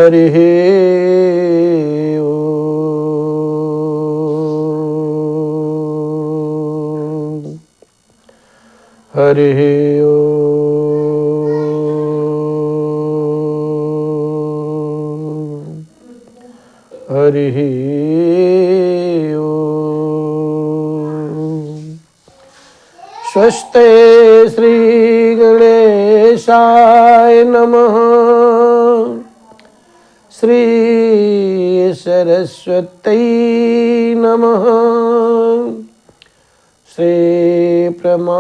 हरि ओम। हरि ओम। हरि ओम। स्वस्ते श्री गणेशाय नमः। श्री सरस्वती नमः। श्री परमात्मने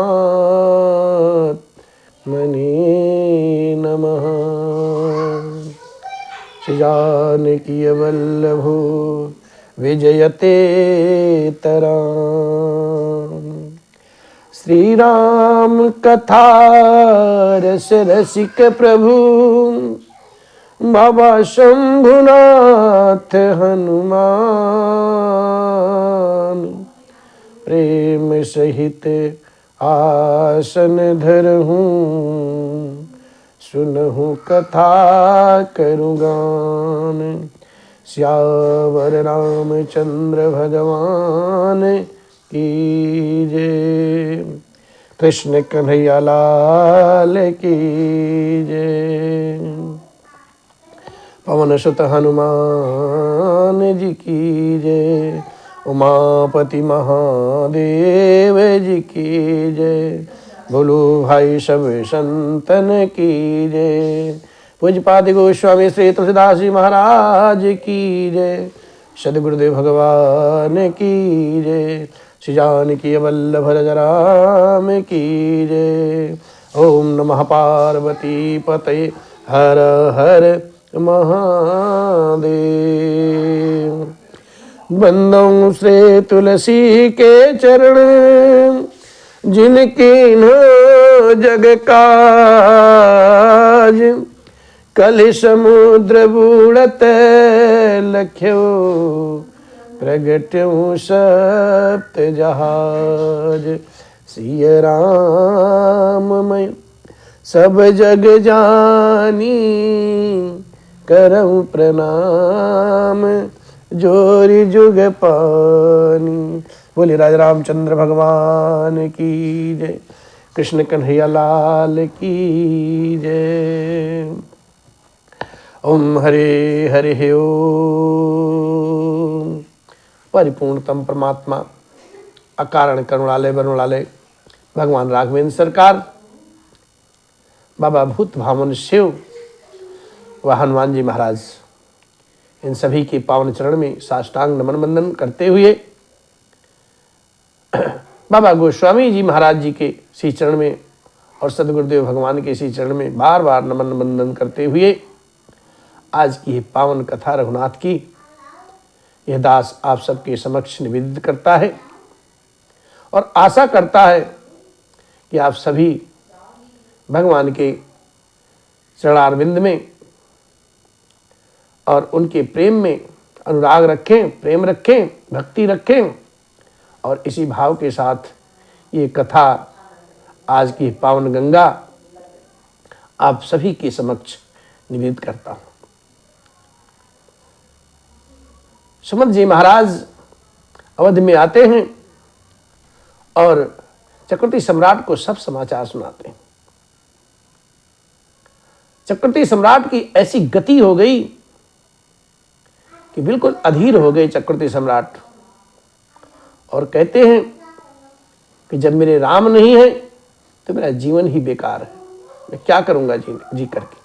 नमः। श्री जानकी वल्लभो विजयते तराम। श्री राम कथा रस रसिक प्रभु बाबा शंभुनाथ हनुमान। प्रेम सहित आसन धरहूँ सुनहु कथा करूँ गान। सियावर रामचंद्र भगवान की जय। कृष्ण कन्हैया लाल की जय। पवन सुत हनुमान जी की जय। उमापति महादेव जी की जय। बोलो भाई सब संतन की जय। पूज्यपाद गोस्वामी श्री तुलसीदास जी महाराज की जय। सद्गुरुदेव भगवान की जय। श्री जानकी वल्लभ राम की जय। ओम नमः पार्वती पतये हर हर महादेव। बंदों श्री तुलसी के चरण जिनकी नो जग काज। कलि समुद्र बूढ़त लख्यो प्रगट्यों सप्त जहाज। सिय राम मैं सब जग जानी करऊं प्रणाम जोरी जुग पानी। बोले राजा रामचंद्र भगवान की जय। कृष्ण कन्हैया लाल की जय। ओम हरे हरे ओम। परिपूर्णतम परमात्मा अकारण करुणालय वरुणालय भगवान राघवेंद्र सरकार, बाबा भूत भावन शिव व हनुमान जी महाराज, इन सभी के पावन चरण में साष्टांग नमन वंदन करते हुए बाबा गोस्वामी जी महाराज जी के श्री चरण में और सदगुरुदेव भगवान के श्री चरण में बार बार नमन वंदन करते हुए आज की ये पावन कथा रघुनाथ की यह दास आप सबके समक्ष निवेदित करता है और आशा करता है कि आप सभी भगवान के चरणारविंद में और उनके प्रेम में अनुराग रखें, प्रेम रखें, भक्ति रखें। और इसी भाव के साथ ये कथा आज की पावन गंगा आप सभी के समक्ष निवेदित करता हूँ। सुमंत जी महाराज अवध में आते हैं और चक्रवर्ती सम्राट को सब समाचार सुनाते हैं। चक्रवर्ती सम्राट की ऐसी गति हो गई कि बिल्कुल अधीर हो गए चक्रवर्ती सम्राट, और कहते हैं कि जब मेरे राम नहीं है तो मेरा जीवन ही बेकार है, मैं क्या करूंगा जी करके।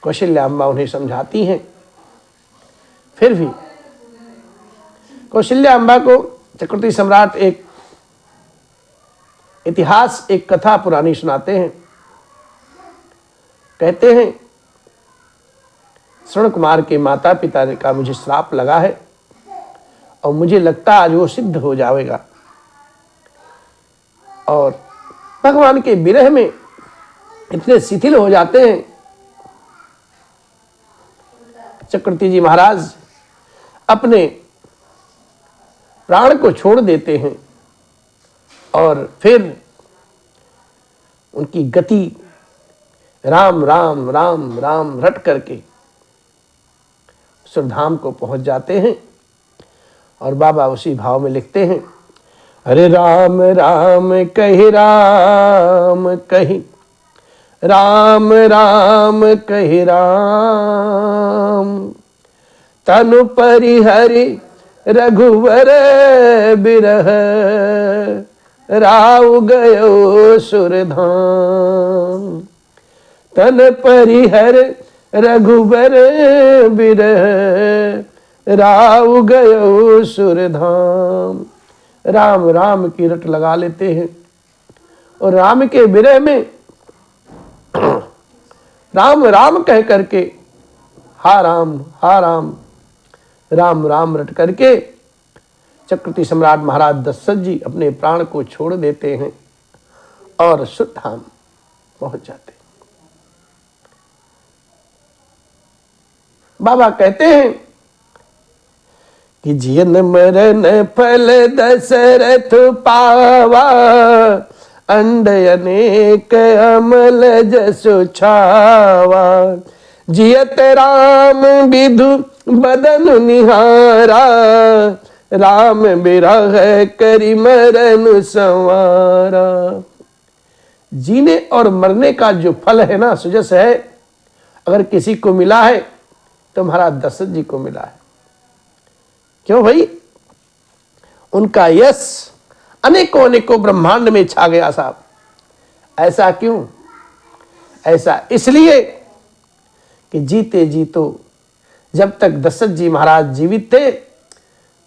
कौशल्याम्बा उन्हें समझाती हैं, फिर भी कौशल्याम्बा को चक्रवर्ती सम्राट एक इतिहास, एक कथा पुरानी सुनाते हैं। कहते हैं श्रवण कुमार के माता पिता का मुझे श्राप लगा है और मुझे लगता आज वो सिद्ध हो जाएगा, और भगवान के विरह में इतने शिथिल हो जाते हैं चक्रवर्ती जी महाराज, अपने प्राण को छोड़ देते हैं और फिर उनकी गति राम राम राम राम रट करके सुरधाम को पहुंच जाते हैं। और बाबा उसी भाव में लिखते हैं, अरे राम राम कही राम कही, राम राम कही राम, तनु परिहरि रघुवर बिरह, राव गयो सुरधाम। तन परिहर रघुबर बिरह, राव गयो सुरधाम। राम राम की रट लगा लेते हैं और राम के विरह में राम राम कह करके हा राम राम राम रट करके चक्रवर्ती सम्राट महाराज दशरथ जी अपने प्राण को छोड़ देते हैं और सुरधाम पहुंच जाते हैं। बाबा कहते हैं कि जियन मरण फल दशरथ पावा, अंड अनेक अमल जसु छावा। जियत राम विधु बदन निहारा, राम बिरह करि मरण संवारा। जीने और मरने का जो फल है ना, सुजस है, अगर किसी को मिला है तो महाराज दशरथ जी को मिला है। क्यों भाई? उनका यश अनेकों अनेकों ब्रह्मांड में छा गया साहब। ऐसा क्यों? ऐसा इसलिए कि जीते जी तो जब तक दशरथ जी महाराज जीवित थे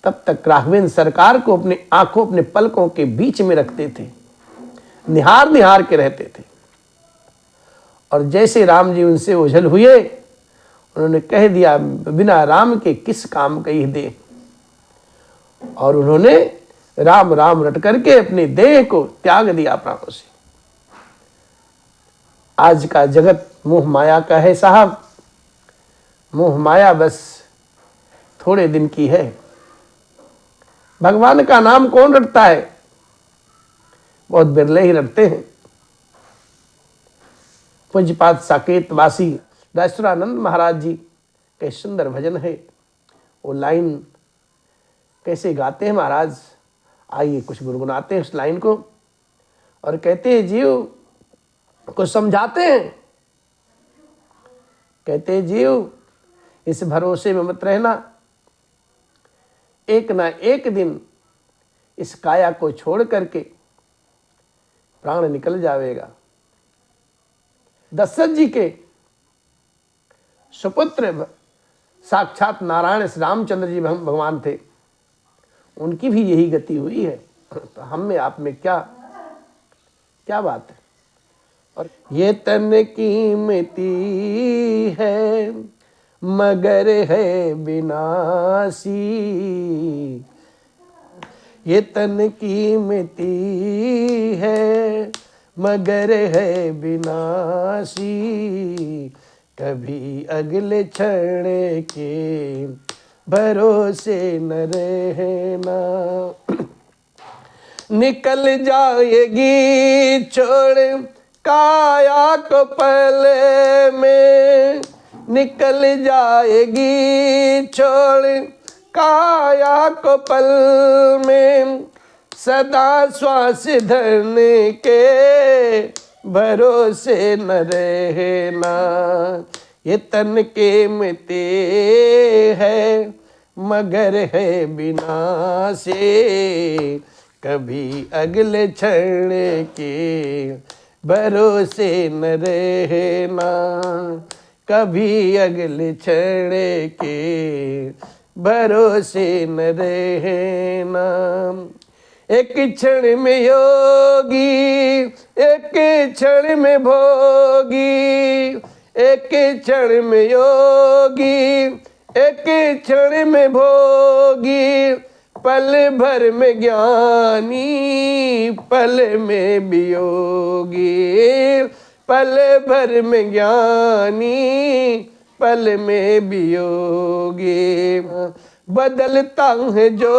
तब तक राघवेंद्र सरकार को अपनी आंखों, अपने पलकों के बीच में रखते थे, निहार निहार के रहते थे। और जैसे राम जी उनसे ओझल हुए, उन्होंने कह दिया बिना राम के किस काम कही दे, और उन्होंने राम राम रट करके अपने देह को त्याग दिया प्राणों से। आज का जगत मोह माया का है साहब। मोह माया बस थोड़े दिन की है। भगवान का नाम कौन रटता है? बहुत बिरले ही रटते हैं। पूज्यपाद साकेतवासी राजसुरानंद महाराज जी के सुंदर भजन है। वो लाइन कैसे गाते हैं महाराज, आइए कुछ गुनगुनाते हैं उस लाइन को और कहते हैं जीव को समझाते हैं। कहते हैं जीव इस भरोसे में मत रहना, एक ना एक दिन इस काया को छोड़ करके प्राण निकल जाएगा। दशरथ जी के सुपुत्र साक्षात नारायण रामचंद्र जी भगवान थे, उनकी भी यही गति हुई है। तो हम में आप में क्या क्या बात है। और ये तन कीमती है मगर है विनाशी, ये तन कीमती है मगर है विनाशी, कभी अगले क्षण के भरोसे न रहना। निकल जाएगी छोड़ काया को पल में, निकल जाएगी छोड़ काया को पल में, सदा श्वास धरने के भरोसे न रहना। ये तन के मिते है मगर है विनाशी, कभी अगले क्षण के भरोसे न रहना, कभी अगले क्षण के भरोसे न रहना। एक क्षण में योगी, एक क्षण में भोगी, एक क्षण में योगी, एक क्षण में भोगी, पल भर में ज्ञानी, पल में वियोगी, पल भर में ज्ञानी, पल में वियोगी। बदलता है जो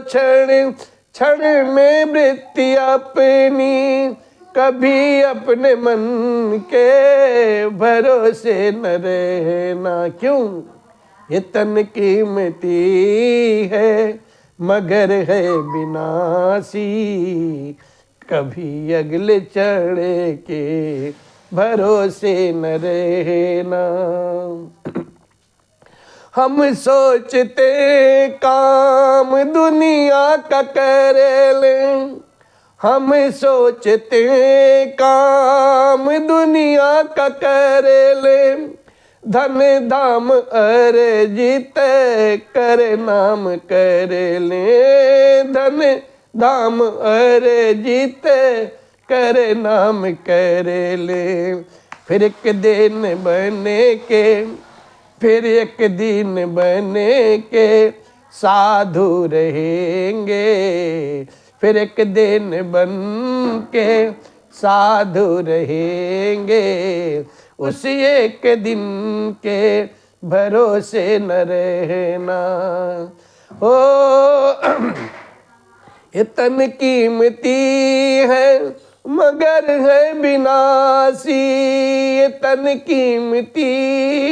क्षण, क्षण में वृत्ति अपनी, कभी अपने मन के भरोसे न रहना। क्यों? ये तन कीमती है मगर है विनाशी, कभी अगले चढ़े के भरोसे न रहना। हम सोचते काम दुनिया का कर लें, हम सोचते काम दुनिया का कर लें, धन धाम अर्जित कर नाम कर लें, धन धाम अर्जित कर नाम कर लें। फिर एक दिन बने के, फिर एक दिन बने के साधु रहेंगे, फिर एक दिन बन के साधु रहेंगे, उस एक दिन के भरोसे न रहना। ओ ये तन कीमती है मगर है विनाशी, ये तन कीमती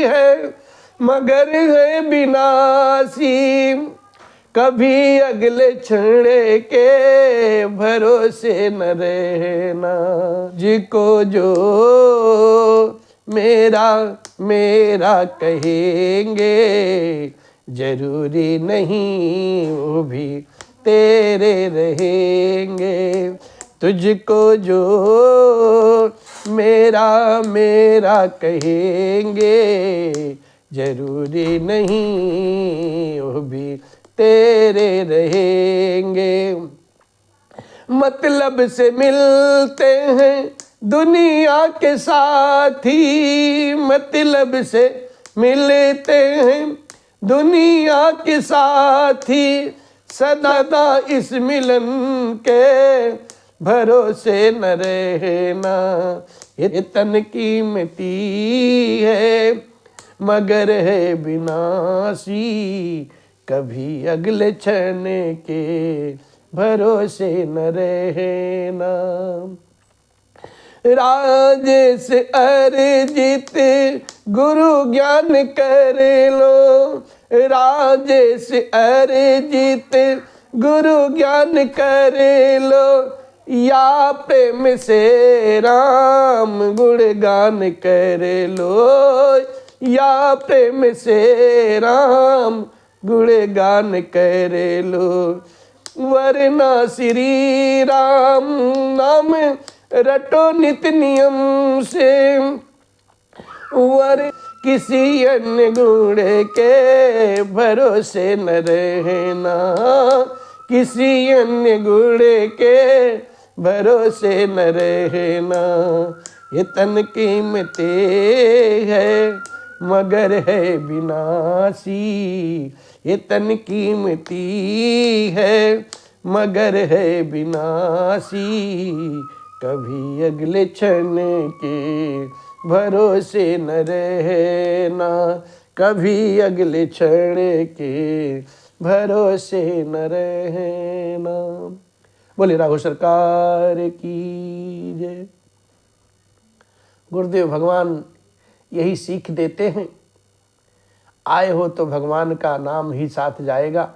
है मगर है विनाशी, कभी अगले क्षण के भरोसे न रहना। जिको जो मेरा मेरा कहेंगे, जरूरी नहीं वो भी तेरे रहेंगे। तुझको जो मेरा मेरा कहेंगे, जरूरी नहीं वो भी तेरे रहेंगे। मतलब से मिलते हैं दुनिया के साथी, मतलब से मिलते हैं दुनिया के साथी, सदा इस मिलन के भरोसे न रहना। ये तन कीमती है मगर है विनाशी, कभी अगले क्षण के भरोसे न रहना। राजेश अर्जित गुरु ज्ञान कर लो, राजेश अर्जित गुरु ज्ञान कर लो, या प्रेम से राम गुणगान कर लो, या प्रेम से राम गुणगान कर लो। वरना श्री राम नाम रटो नित नियम से, वर किसी अन्य गुण के भरोसे न रहना, किसी अन्य गुण के भरोसे न रहना। ये तन कीमती है मगर है विनाशी, ये तन कीमती है मगर है विनाशी, कभी अगले क्षण के भरोसे न रहना, कभी अगले क्षण के भरोसे न रहना। बोले राघव सरकार की जय। गुरुदेव भगवान यही सीख देते हैं, आए हो तो भगवान का नाम ही साथ जाएगा,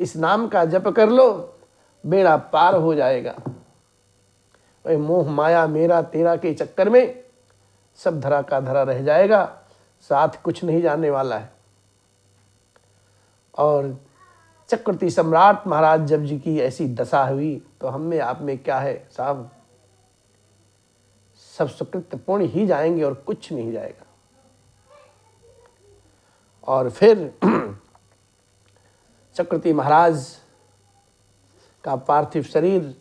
इस नाम का जप कर लो बेड़ा पार हो जाएगा। मोह माया मेरा तेरा के चक्कर में सब धरा का धरा रह जाएगा, साथ कुछ नहीं जाने वाला है। और चक्रवर्ती सम्राट महाराज जब जी की ऐसी दशा हुई तो हम में आप में क्या है साहब, सब सुकृत पुण्य ही जाएंगे और कुछ नहीं जाएगा। और फिर चक्रवर्ती महाराज का पार्थिव शरीर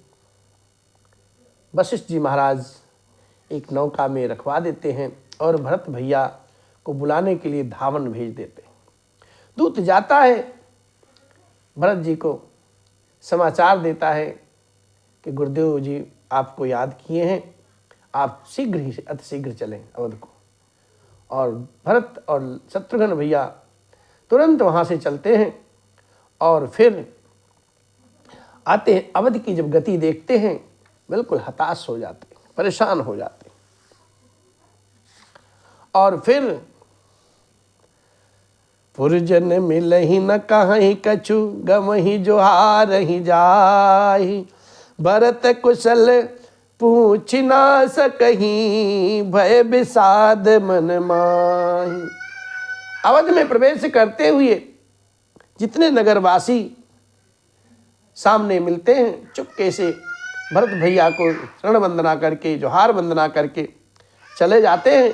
वशिष्ठ जी महाराज एक नौका में रखवा देते हैं और भरत भैया को बुलाने के लिए धावन भेज देते हैं। दूत जाता है, भरत जी को समाचार देता है कि गुरुदेव जी आपको याद किए हैं, आप शीघ्र ही अतिशीघ्र चलें अवध को। और भरत और शत्रुघ्न भैया तुरंत वहाँ से चलते हैं और फिर आते हैं। अवध की जब गति देखते हैं बिल्कुल हताश हो जाते हैं। परेशान हो जाते। और फिर पुरजन मिलहि न कहीं कछु, गमहि जोहार ही जाहि। भरत कुशल पूछ ना सकहीं, भय विषाद मन माहि। अवध में प्रवेश करते हुए जितने नगरवासी सामने मिलते हैं, चुपके से भरत भैया को शरण वंदना करके, जोहार वंदना करके चले जाते हैं।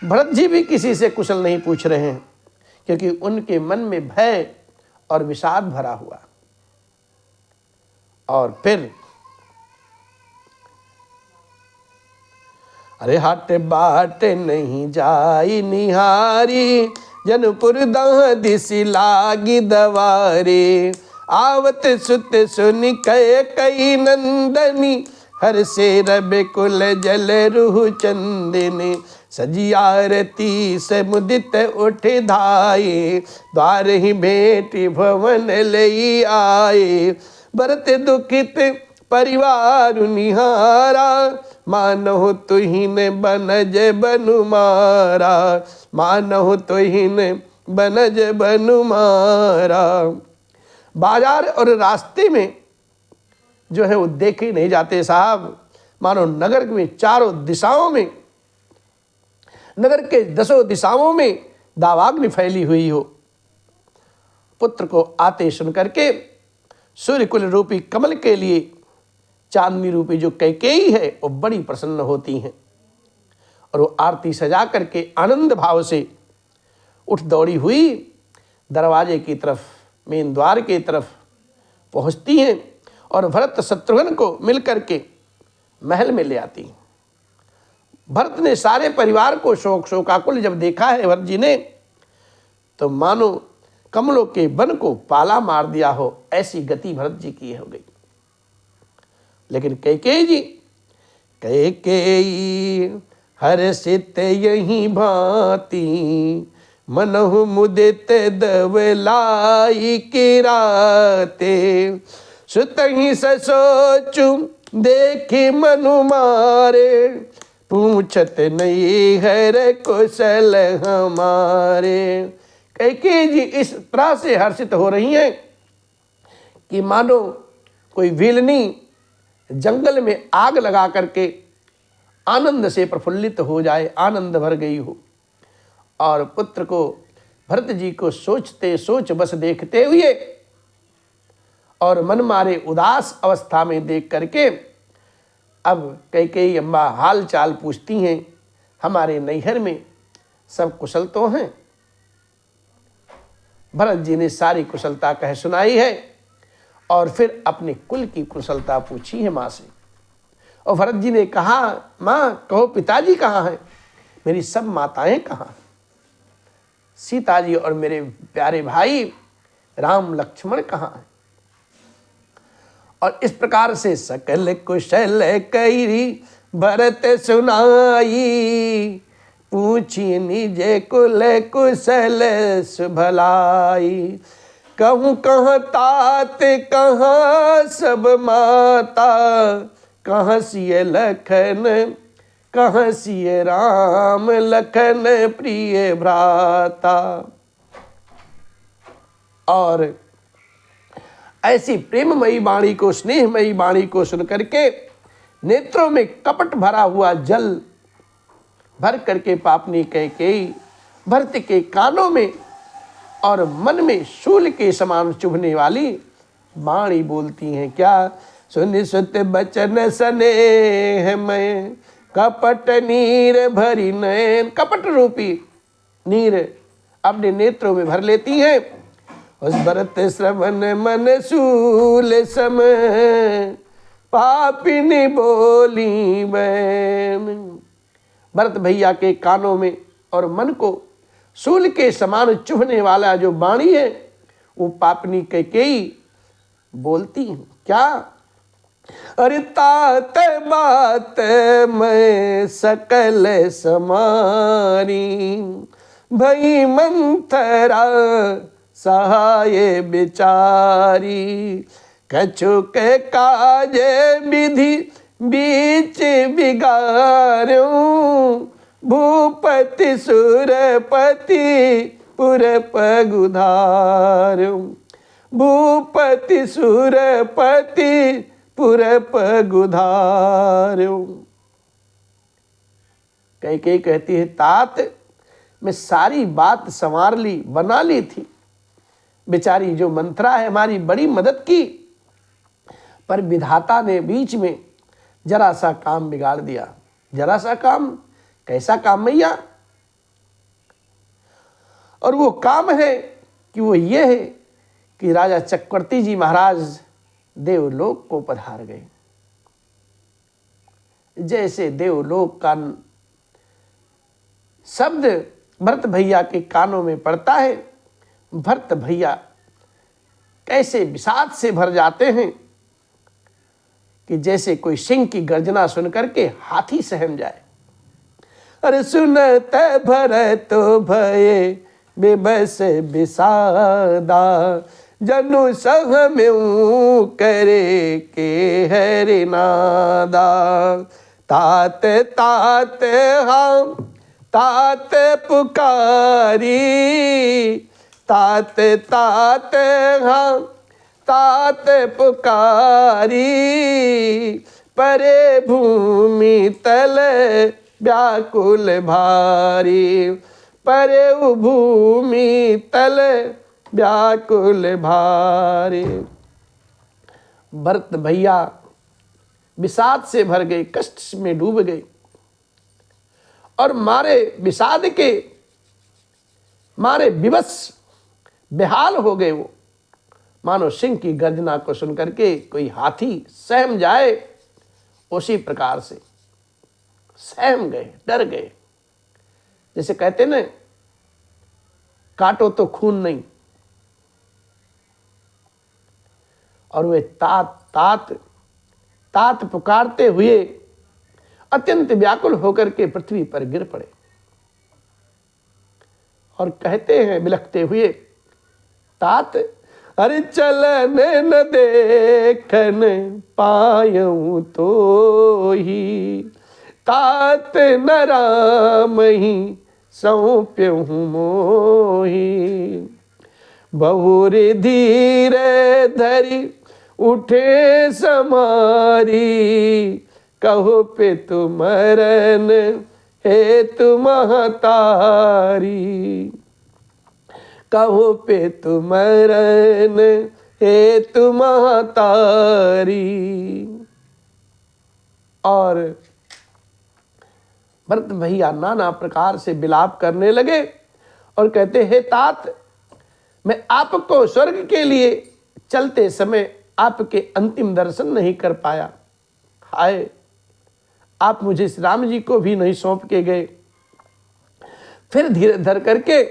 भरत जी भी किसी से कुशल नहीं पूछ रहे हैं, क्योंकि उनके मन में भय और विषाद भरा हुआ। और फिर अरे हट बाट नहीं जाई निहारी, जनपुर दह दिसि लागी दवारे। आवत सुत सुन कय कई नंदनी, हर से रबे कुल जल रुह चंदनी। सजी आरती से मुदित उठ धाये, द्वार ही भेंट भवन लई आए। भरत दुखित परिवार निहारा, मानहु तुहिन बनज बनु मारा। मानहु तुहिन बनज बनु मारा। बाजार और रास्ते में जो है वो देखे नहीं जाते साहब। मानो नगर में चारों दिशाओं में, नगर के 10 दिशाओं में दावाग्नि फैली हुई हो। पुत्र को आते सुन करके सूर्यकुल रूपी कमल के लिए चांदनी रूपी जो कैकेयी है वो बड़ी प्रसन्न होती हैं, और वो आरती सजा करके आनंद भाव से उठ दौड़ी हुई दरवाजे की तरफ, मेन द्वार की तरफ पहुंचती हैं, और भरत शत्रुघ्न को मिल करके महल में ले आती हैं। भरत ने सारे परिवार को शोकाकुल जब देखा है भरत जी ने, तो मानो कमलों के वन को पाला मार दिया हो, ऐसी गति भरत जी की हो गई। लेकिन कैकेयी जी, कैकेयी हर्षित यही भांति, मनहु मुदित दवलाई किराते। सुतहि ससोचु देखि मनु मारे, पूछत नहीं हर कुशल हमारे। कैकेयी जी इस तरह से हर्षित हो रही हैं कि मानो कोई विलनी जंगल में आग लगा करके आनंद से प्रफुल्लित हो जाए, आनंद भर गई हो। और पुत्र को, भरत जी को सोचते सोच बस देखते हुए और मन मारे उदास अवस्था में देख करके अब कैकेयी अम्बा हाल चाल पूछती हैं, हमारे नैहर में सब कुशल तो हैं? भरत जी ने सारी कुशलता कह सुनाई है, और फिर अपने कुल की कुशलता पूछी है माँ से। और भरत जी ने कहा, माँ कहो पिताजी कहाँ हैं? मेरी सब माताएं कहाँ? सीता जी और मेरे प्यारे भाई राम लक्ष्मण कहाँ हैं? और इस प्रकार से सकल कुशल कई भरत सुनाई, पूछी निज कुल कुशल सुभलाई। कहूँ कहाँ तात कहाँ सब माता, कहाँ सिय लखन कहाँ सिय राम, लखन प्रिय भ्राता। और ऐसी प्रेममयी वाणी को, स्नेहमयी वाणी को सुन करके नेत्रों में कपट भरा हुआ जल भर करके पापनी कैकेयी भरत के कानों में और मन में शूल के समान चुभने वाली वाणी बोलती हैं। क्या? सुनि सुत बचन स्नेह में, कपट नीर भरी नैन। कपट रूपी नीर अपने नेत्रों में भर लेती हैं। उस भरत श्रवण मन शूल सम, पापिनी बोली बैन। भरत भैया के कानों में और मन को शूल के समान चुभने वाला जो वाणी है, वो पापनी कैकेयी बोलती है। क्या? अरे तात बात मैं सकल समारी, भई मंथरा सहाय बिचारी। कछु के काज विधि बीच बिगाड़ूं, भूपति सुरपति पुर पगुधारूं, भूपति सुरपति पुर पगुधारूं। कई कहती है, तात मैं सारी बात संवार ली, बना ली थी। बेचारी जो मंत्रा है हमारी बड़ी मदद की, पर विधाता ने बीच में जरा सा काम बिगाड़ दिया। जरा सा काम? कैसा काम मैया? और वो काम है कि वो ये है कि राजा चक्रवर्ती जी महाराज देवलोक को पधार गए। जैसे देवलोक का शब्द भरत भैया के कानों में पड़ता है, भरत भैया कैसे विषाद से भर जाते हैं कि जैसे कोई सिंह की गर्जना सुन करके हाथी सहम जाए। अरे सुनत भरत भये बेबस विषादा, जनु सह में करे के हरि नादा। तात तात हम तात पुकारी, तात तात हम तात पुकारी, परे भूमि तल व्याकुल भारी, परे भूमि तल व्याकुल भारी। भरत भैया विषाद से भर गए, कष्ट में डूब गए और मारे विषाद के मारे विवश बेहाल हो गए। वो मानो सिंह की गर्जना को सुनकर के कोई हाथी सहम जाए, उसी प्रकार से सहम गए, डर गए। जैसे कहते ना, काटो तो खून नहीं। और वे तात तात तात पुकारते हुए अत्यंत व्याकुल होकर के पृथ्वी पर गिर पड़े और कहते हैं बिलखते हुए, तात अरे चलन न देखन पायूं तो ही, तात न राम ही सौंप्यूं मोही। बहुर धीरे धरी उठे समारी, कहो पे तुमरन हे तुम महतारी, कहो पे तुमरन हे तुम महतारी। और भरत भैया नाना प्रकार से विलाप करने लगे और कहते, हे तात, मैं आपको स्वर्ग के लिए चलते समय आपके अंतिम दर्शन नहीं कर पाया। हाय, आप मुझे श्री राम जी को भी नहीं सौंप के गए। फिर धीरे धर करके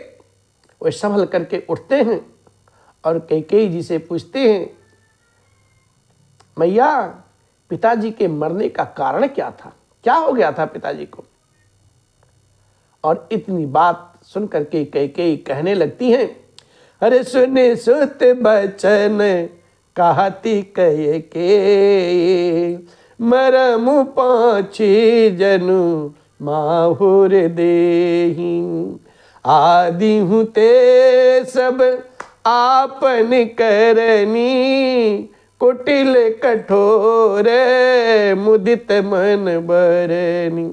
वे संभल करके उठते हैं और कैकेयी जी से पूछते हैं, मैया, पिताजी के मरने का कारण क्या था? क्या हो गया था पिताजी को? और इतनी बात सुन करके कैकेयी कहने लगती हैं, अरे सुने सुत बचन कहती कहे के, मरम पाछी जनु माहुर देही। आदि हूँ ते सब आपन करनी, कुटिल कठोर मुदित मन बरनी।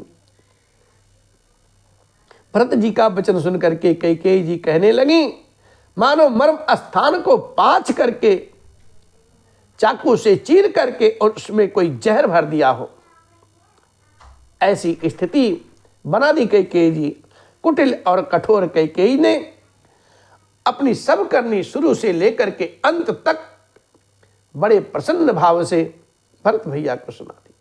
भरत जी का वचन सुन करके कैकेयी जी कहने लगी, मानो मर्म स्थान को पाँच करके चाकू से चीर करके और उसमें कोई जहर भर दिया हो, ऐसी स्थिति बना दी कैकेयी जी। कुटिल और कठोर कैकेयी ने अपनी सब करनी शुरू से लेकर के अंत तक बड़े प्रसन्न भाव से भरत भैया को सुना दी।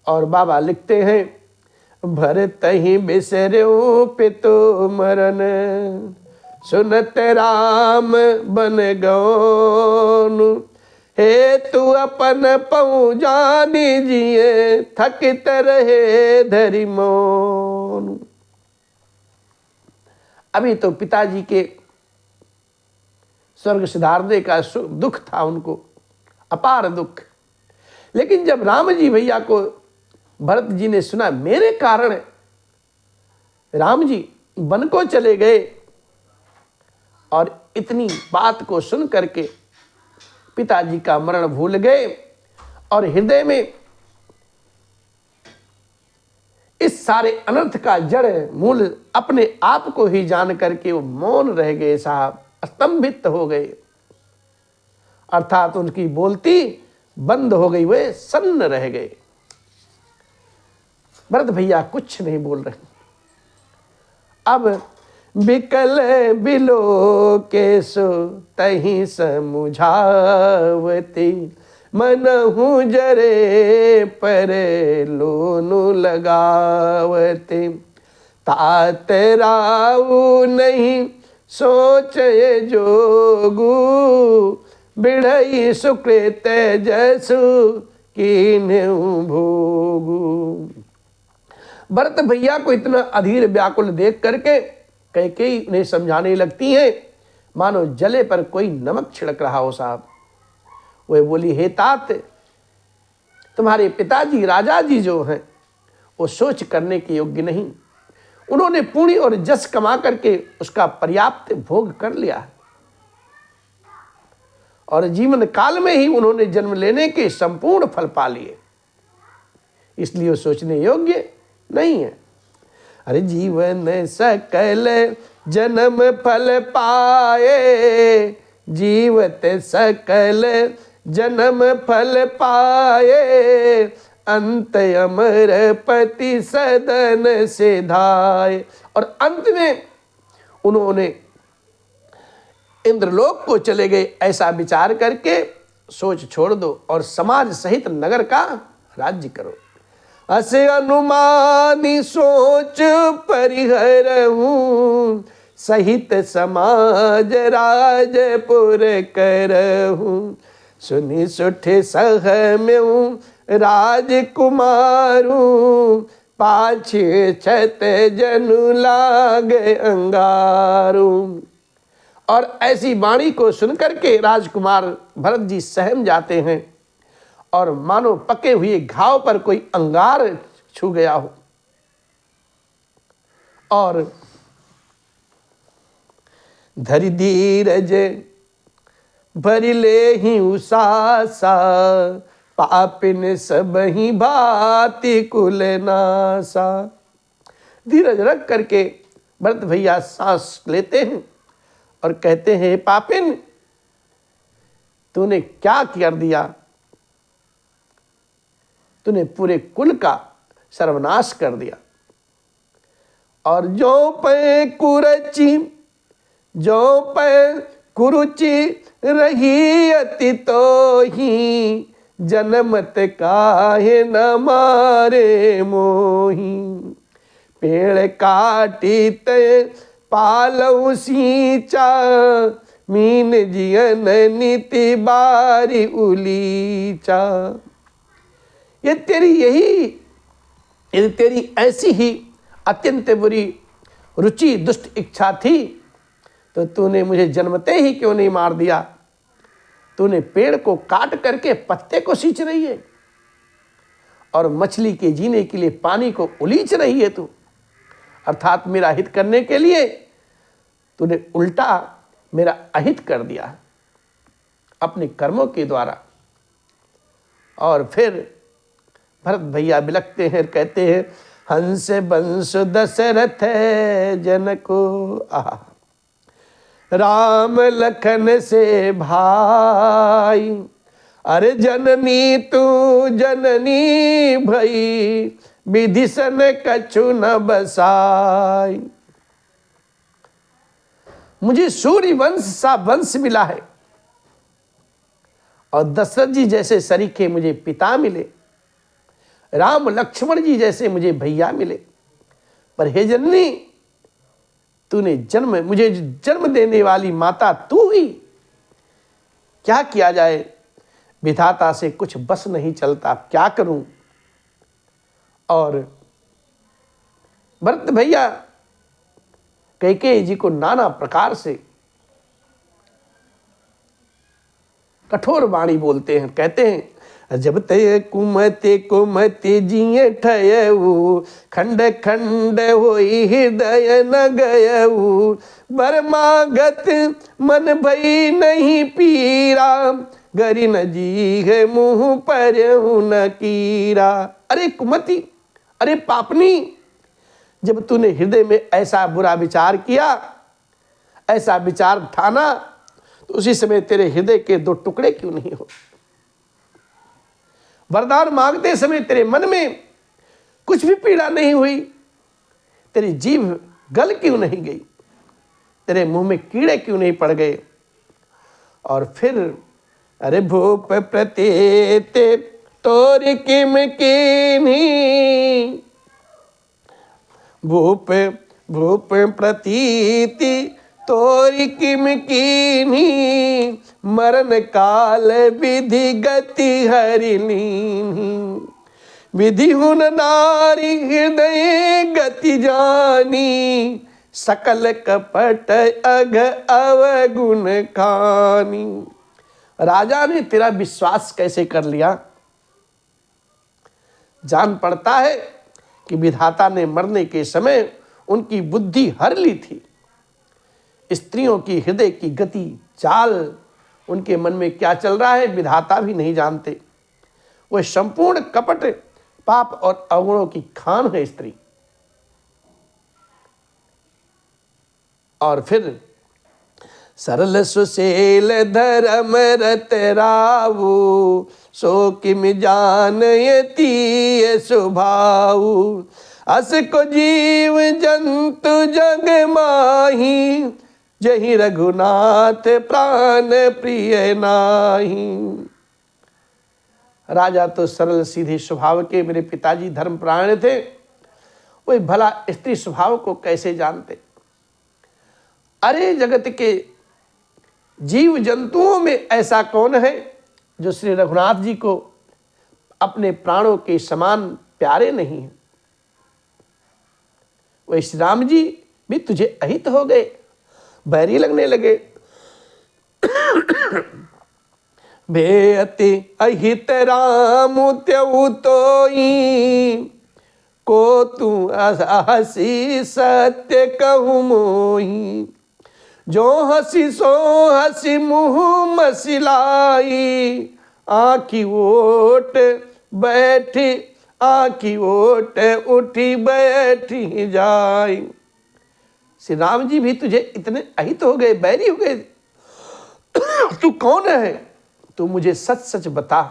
और बाबा लिखते हैं, भरत ही बिसर्यो पितो मरन, सुनत राम बन गौन। हे तू अपन पऊ जानी जिए, थकित रहे धरि मौन। अभी तो पिताजी के स्वर्ग सिधारने का दुख था, उनको अपार दुख। लेकिन जब राम जी भैया को भरत जी ने सुना मेरे कारण राम जी वन को चले गए, और इतनी बात को सुन करके पिताजी का मरण भूल गए और हृदय में इस सारे अनर्थ का जड़ मूल अपने आप को ही जान करके वो मौन रह गए साहब, स्तंभित हो गए, अर्थात उनकी बोलती बंद हो गई, वे सन्न रह गए। भरत भैया कुछ नहीं बोल रहे। अब बिकल बिलो केसो तही समुझावती, मनहु जरे पर लोनु लगावते, तात राउ नहीं सोचे जोगु, बिढ़ई सुकृत जसु कीन्हु भोगु। भरत भैया को इतना अधीर व्याकुल देख करके कैकेयी उन्हें समझाने लगती है मानो जले पर कोई नमक छिड़क रहा हो साहब। वह बोली, हे तात, तुम्हारे पिताजी राजा जी जो हैं वो सोच करने के योग्य नहीं, उन्होंने पुण्य और जस कमा करके उसका पर्याप्त भोग कर लिया है और जीवन काल में ही उन्होंने जन्म लेने के संपूर्ण फल पा लिए, इसलिए वो सोचने योग्य नहीं है। अरे जीवन सकल जन्म फल पाए, जीवत सकल जन्म फल पाए, अंत अमर पति सदन सिधाए। और अंत में उन्होंने इंद्रलोक को चले गए। ऐसा विचार करके सोच छोड़ दो और समाज सहित नगर का राज्य करो। असे अनुमानी सोच परिहरहूँ, सहित समाज राजपुर करहूँ, सुनि सुठे सहम्यू राजकुमारू, पाछे छत जनु लागे अंगारू। और ऐसी वाणी को सुनकर के राजकुमार भरत जी सहम जाते हैं और मानो पके हुए घाव पर कोई अंगार छू गया हो। और धरि धीरज भरि ले ही उसासा, पापिन सब ही भांति कुल नासा। धीरज रख करके भरत भैया सांस लेते हैं और कहते हैं, पापिन तूने क्या कर दिया, तूने पूरे कुल का सर्वनाश कर दिया। और जो पे कुरुचि, जो पे कुरुचि रही अति तो ही, जन्मत काहे न मारे मोही। पेड़ काटी ते पालऊ सींचा, मीन जियन नीति बारी उलीचा। ये तेरी ऐसी ही अत्यंत बुरी रुचि दुष्ट इच्छा थी तो तूने मुझे जन्मते ही क्यों नहीं मार दिया। तूने पेड़ को काट करके पत्ते को सींच रही है और मछली के जीने के लिए पानी को उलीच रही है तू, अर्थात मेरा हित करने के लिए तूने उल्टा मेरा अहित कर दिया अपने कर्मों के द्वारा। और फिर भरत भैया बिलखते हैं, कहते हैं, हंस बंस दशरथ जनको आहा, राम लखन से भाई, अरे जननी तू जननी भई, विधिसन कछु न बसाई। मुझे सूर्य वंश सा वंश मिला है और दशरथ जी जैसे सरीखे मुझे पिता मिले, राम लक्ष्मण जी जैसे मुझे भैया मिले, पर हे जननी तूने मुझे जन्म देने वाली माता तू हुई। क्या किया जाए, विधाता से कुछ बस नहीं चलता, क्या करूं। और भरत भैया कैकेयी जी को नाना प्रकार से कठोर वाणी बोलते हैं, कहते हैं, जब ते कुमते कुमते जिये ठयऊ, खंड खंड होई हृदय न गयऊ। बरमागत मन भई नहीं पीरा, गरी न जी है मुँह पर न कीरा। अरे कुमति, अरे पापनी, जब तूने हृदय में ऐसा बुरा विचार किया, ऐसा विचार ठाना, तो उसी समय तेरे हृदय के दो टुकड़े क्यों नहीं हो? वरदान मांगते समय तेरे मन में कुछ भी पीड़ा नहीं हुई? तेरी जीभ गल क्यों नहीं गई? तेरे मुंह में कीड़े क्यों नहीं पड़ गए? और फिर अरे भूप प्रतीत तोर किम कीन्ही, भूप भूप प्रतीति तोरी किम कीन्ही, मरण काल विधि गति हरि लीन्ही। विधि हुन नारी हृदय गति जानी, सकल कपट अघ अवगुण खानी। राजा ने तेरा विश्वास कैसे कर लिया? जान पड़ता है कि विधाता ने मरने के समय उनकी बुद्धि हर ली थी। स्त्रियों की हृदय की गति चाल, उनके मन में क्या चल रहा है विधाता भी नहीं जानते। वह संपूर्ण कपट पाप और अवगुणों की खान है स्त्री। और फिर सरल सुशील धर्म रत रावु, सो किम जानयति स्वभाव। अस को जीव जंतु जग माही, जहि रघुनाथ प्राण प्रिय नाही। राजा तो सरल सीधे स्वभाव के मेरे पिताजी धर्मप्राण थे, वही भला स्त्री स्वभाव को कैसे जानते? अरे जगत के जीव जंतुओं में ऐसा कौन है जो श्री रघुनाथ जी को अपने प्राणों के समान प्यारे नहीं है? वही श्री राम जी भी तुझे अहित हो गए, बैरी लगने लगे। बेअति अहित राम त्यऊ तोई, को तू हसी सत्य कहूँ मोही। जो हसी सो हसी मुँह मसिलाई, आँखी ओट बैठी आँखी ओट उठी बैठी जाई। श्री राम जी भी तुझे इतने अहित हो गए, बैरी हो गए? तू कौन है? तू मुझे सच सच बता।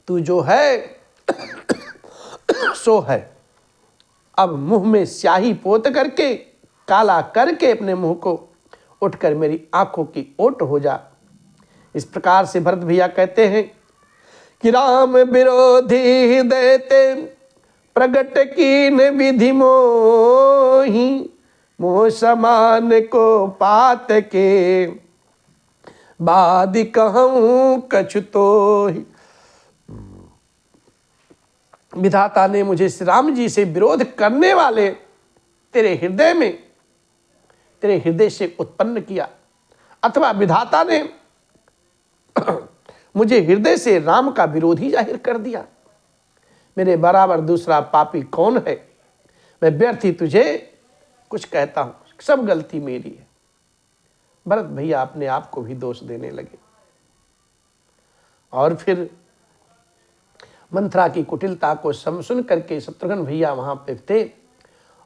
तू जो है सो है। अब मुंह में स्याही पोत करके, काला करके अपने मुंह को उठकर मेरी आंखों की ओट हो जा। इस प्रकार से भरत भैया कहते हैं कि राम विरोधी देते प्रगट कीन विधि मोही, मोह समान को पात के बाद कहूँ कछु तोहि। विधाता ने मुझे श्री राम जी से विरोध करने वाले तेरे हृदय में, तेरे हृदय से उत्पन्न किया, अथवा विधाता ने मुझे हृदय से राम का विरोधी जाहिर कर दिया। मेरे बराबर दूसरा पापी कौन है? मैं व्यर्थ ही तुझे कुछ कहता हूं, सब गलती मेरी है। भरत भैया अपने आप को भी दोष देने लगे। और फिर मंथरा की कुटिलता को सुन करके शत्रुघ्न भैया वहां पे थे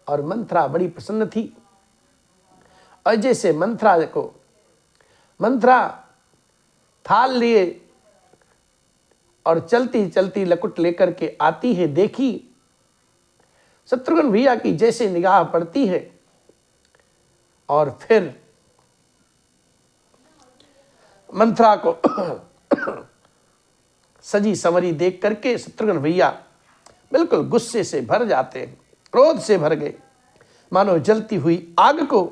और मंथरा बड़ी प्रसन्न थी। और जैसे मंथरा थाल लिए और चलती चलती लकुट लेकर के आती है, देखी शत्रुघ्न भैया की जैसे निगाह पड़ती है, और फिर मंथरा को सजी संवरी देख करके शत्रुघ्न भैया बिल्कुल गुस्से से भर जाते हैं, क्रोध से भर गए, मानो जलती हुई आग को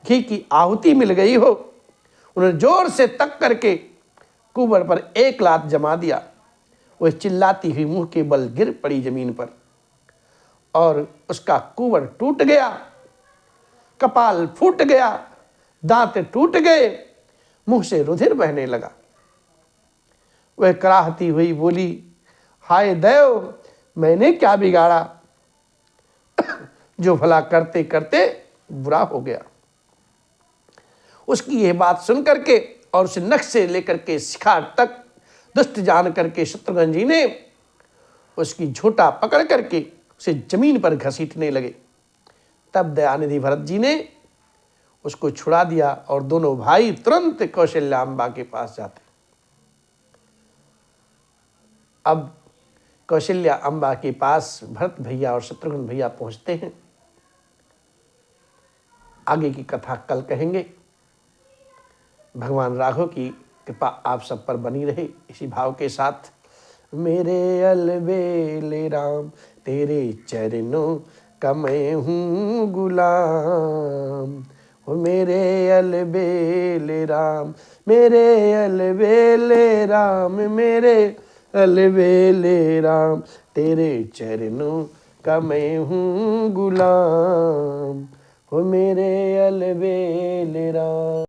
घी की आहुति मिल गई हो। उन्होंने जोर से तक करके कुंवर पर एक लात जमा दिया। वह चिल्लाती हुई मुंह के बल गिर पड़ी जमीन पर और उसका कुंवर टूट गया, कपाल फूट गया, दांत टूट गए, मुंह से रुधिर बहने लगा। वह कराहती हुई बोली, हाय देव, मैंने क्या बिगाड़ा जो भला करते करते बुरा हो गया। उसकी यह बात सुन करके और उसे नख से लेकर के शिखा तक दुष्ट जान करके शत्रुघ्न जी ने उसकी झोटा पकड़ करके उसे जमीन पर घसीटने लगे। तब दयानिधि भरत जी ने उसको छुड़ा दिया और दोनों भाई तुरंत कौशल्याम्बा के पास जाते। अब कौशल्या अम्बा के पास भरत भैया और शत्रुघ्न भैया पहुंचते हैं। आगे की कथा कल कहेंगे। भगवान राघव की कृपा आप सब पर बनी रहे इसी भाव के साथ। मेरे अलबेले राम तेरे चरणों का मैं हूँ गुलाम, ओ मेरे अलबेले राम, मेरे अलबेले राम, मेरे अलबेले राम, तेरे चरणों का मैं हूँ गुलाम, ओ मेरे अलबेले